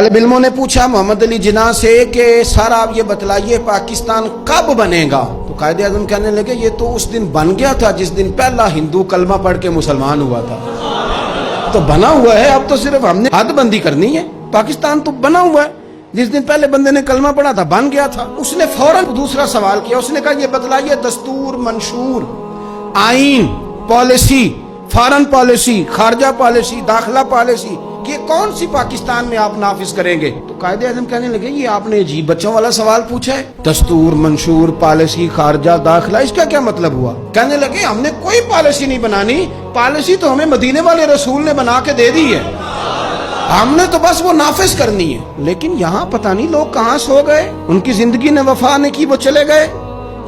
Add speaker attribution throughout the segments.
Speaker 1: इल्मों ने पूछा मोहम्मद अली जिन्ना से कि सर आप ये बतलाइए पाकिस्तान कब बनेगा? तो कायदे आज़म कहने लगे ये तो उस दिन बन गया था जिस दिन पहला हिंदू कलमा पढ़ के मुसलमान हुआ था। तो बना हुआ है, अब तो सिर्फ हमने हदबंदी करनी है। पाकिस्तान तो बना हुआ है, जिस दिन पहले बंदे ने कलमा पढ़ा था बन गया था। उसने फौरन दूसरा सवाल किया, उसने कहा ये बतलाइए दस्तूर, मंशूर, आईन, पॉलिसी, फॉरेन पॉलिसी, खारजा पॉलिसी, दाखिला पॉलिसी, ये कौन सी पाकिस्तान में आप नाफिज करेंगे? तो कायदे आज़म कहने लगे ये आपने अजीब बच्चों वाला सवाल पूछा है, दस्तूर, मंशूर, पॉलिसी, खारजा, दाखिला, इसका क्या मतलब हुआ? कहने लगे हमने कोई पॉलिसी नहीं बनानी, पॉलिसी तो हमें मदीने वाले रसूल ने बना के दे दी है, हमने तो बस वो नाफिज करनी है। लेकिन यहाँ पता नहीं लोग कहाँ सो गए, उनकी जिंदगी ने वफा ने की, वो चले गए।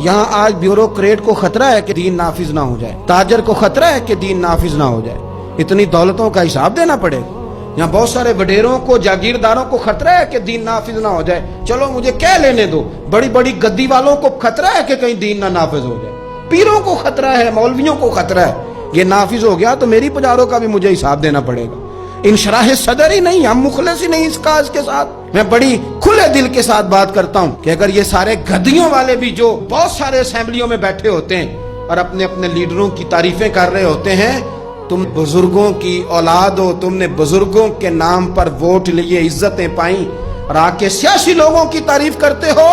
Speaker 1: यहाँ आज ब्यूरोक्रेट को खतरा है कि दीन नाफिज ना हो जाए, ताजर को खतरा है कि दीन नाफिज ना हो जाए, इतनी दौलतों का हिसाब देना पड़ेगा। यहाँ बहुत सारे वडेरों को, जागीरदारों को खतरा है कि दीन नाफिज ना हो जाए, चलो मुझे क्या लेने दो। बड़ी बड़ी गद्दी वालों को खतरा है कि कहीं दीन ना नाफिज हो जाए, पीरों को खतरा है, मौलवियों को खतरा है, ये नाफिज हो गया तो मेरी पुजारों का भी मुझे हिसाब देना पड़ेगा। इंशराह सदर ही नहीं, हम मुखलिस ही नहीं इस काज के साथ। मैं बड़ी खुले दिल के साथ बात करता हूँ कि अगर ये सारे गद्दियों वाले भी जो बहुत सारे असेंबलियों में बैठे होते हैं और अपने अपने लीडरों की तारीफें कर रहे होते हैं, तुम बुजुर्गों की औलाद हो, तुमने बुजुर्गों के नाम पर वोट लिए, इज्जतें पाई, और आके सियासी लोगों की तारीफ करते हो,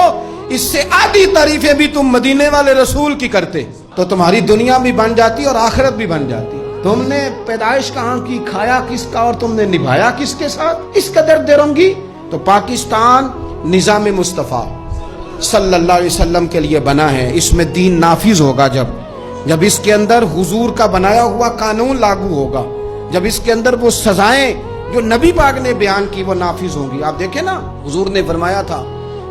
Speaker 1: इससे आधी तारीफें भी तुम मदीने वाले रसूल की करते तो तुम्हारी दुनिया भी बन जाती और आखिरत भी बन जाती। तुमने पैदाइश कहाँ की, खाया किसका और तुमने निभाया किसके साथ, इस कदर देरोंगी। तो पाकिस्तान निजाम मुस्तफ़ा सल्लल्लाहु अलैहि वसल्लम के लिए बना है, इसमें दीन नाफिज होगा जब इसके अंदर हुजूर का बनाया हुआ कानून लागू होगा, जब इसके अंदर वो सजाएं जो नबी पाक ने बयान की वो नाफिज होंगी। आप देखें ना, हुजूर ने फरमाया था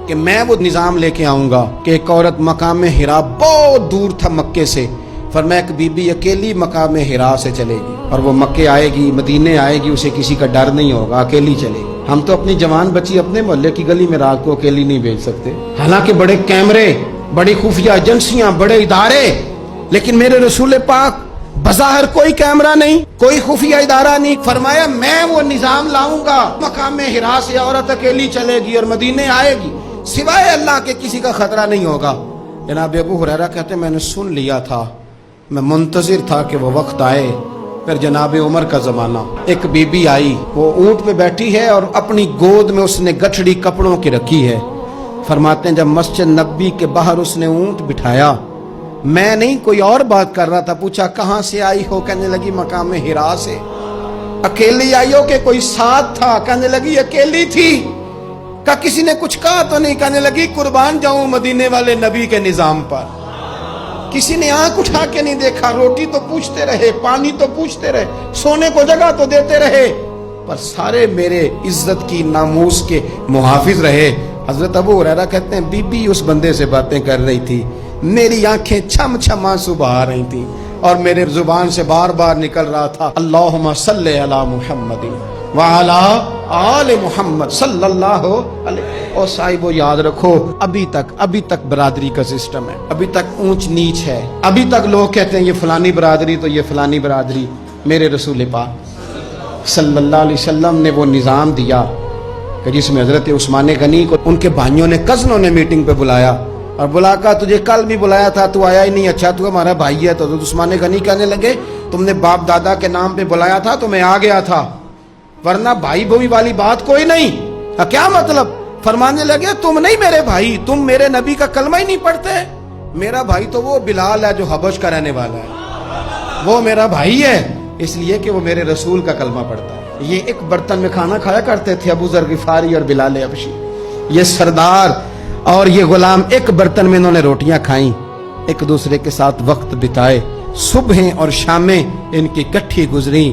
Speaker 1: कि मैं वो निजाम लेके आऊंगा कि एक औरत मकाम हिरा बहुत दूर था मक्के से, फरमाया एक बीबी अकेली मकाम हिरा से चलेगी और वो मक्के आएगी, मदीने आएगी, उसे किसी का डर नहीं होगा, अकेली चलेगी। हम तो अपनी जवान बच्ची अपने मोहल्ले की गली में रात को अकेली नहीं भेज सकते, हालांकि बड़े कैमरे, बड़ी खुफिया एजेंसियां, बड़े इदारे, लेकिन मेरे रसूल पाक बज़ाहिर कोई कैमरा नहीं, कोई खुफिया इदारा नहीं। फरमाया मैं वो निजाम लाऊंगा, मकाम हिरा से औरत अकेली चलेगी और मदीने आएगी, सिवाय अल्लाह के किसी का खतरा नहीं होगा। जनाब अबू हुरैरा कहते मैंने सुन लिया था, मैं मुंतजिर था कि वो वक्त आए। फिर जनाब उमर का जमाना, एक बीबी आई, वो ऊंट पे बैठी है और अपनी गोद में उसने गठड़ी कपड़ों की रखी है। फरमाते हैं जब मस्जिद नबी के बाहर उसने ऊंट बिठाया, मैं नहीं कोई और बात कर रहा था, पूछा कहाँ से आई हो? कहने लगी मकाम हिरा से। अकेली आई हो कि कोई साथ था? कहने लगी अकेली थी। का किसी ने कुछ कहा तो नहीं? कहने लगी कुर्बान जाऊं मदीने वाले नबी के निजाम पर। किसी ने आंख उठा के नहीं देखा, रोटी तो पूछते रहे, पानी तो पूछते रहे, सोने को जगह तो देते रहे, पर सारे मेरे इज्जत की, नामूस के मुहाफिज रहे। हजरत अबू हुरैरा कहते हैं बीबी उस बंदे से बातें कर रही थी, मेरी आंखें छम छम आंसू बहा रही थी और मेरे जुबान से बार बार निकल रहा था अल्लाहुम्मा सल्ले अला मुहम्मदिन व अला आले मुहम्मद सल्लल्लाहु अलैहि। और साहिबो याद रखो, अभी तक बरादरी का सिस्टम है, अभी तक ऊंच नीच है, अभी तक लोग कहते हैं ये फलानी बरादरी तो ये फलानी बरादरी। मेरे रसूल पाक सल्लल्लाहु अलैहि वसल्लम ने वो निज़ाम दिया कि जिसमें हजरत उस्मान गनी को उनके भाइयों ने, कज़नों ने मीटिंग पे बुलाया और बुला कर तुझे कल भी बुलाया था, तू आया ही नहीं, अच्छा तू हमारा भाई है। तो उस्मान गनी कहने लगे तुमने बाप दादा के नाम पे बुलाया था तो मैं आ गया था, वरना भाई भोई वाली बात कोई नहीं। क्या मतलब? फरमाने लगे तुम नहीं मेरे भाई, तुम मेरे नबी का कलमा ही नहीं पढ़ते। मेरा भाई तो वो बिलाल है जो हबश का रहने वाला है, वो मेरा भाई है इसलिए कि वो मेरे रसूल का कलमा पढ़ता है। ये एक बर्तन में खाना खाया करते थे अबू ज़र गिफारी और बिलाल हबशी, ये सरदार और ये गुलाम एक बर्तन में इन्होंने रोटियां खाई, एक दूसरे के साथ वक्त बिताए, सुबहें और शामें इनकी इकट्ठी गुजरी,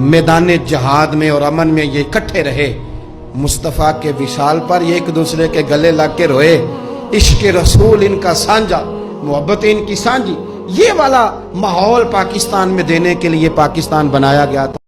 Speaker 1: मैदान जहाद में और अमन में ये इकट्ठे रहे। मुस्तफ़ा के विशाल पर ये एक दूसरे के गले लग के रोए, इश्क रसूल इनका साझा, मोहब्बत इनकी साझी। ये वाला माहौल पाकिस्तान में देने के लिए पाकिस्तान बनाया गया था।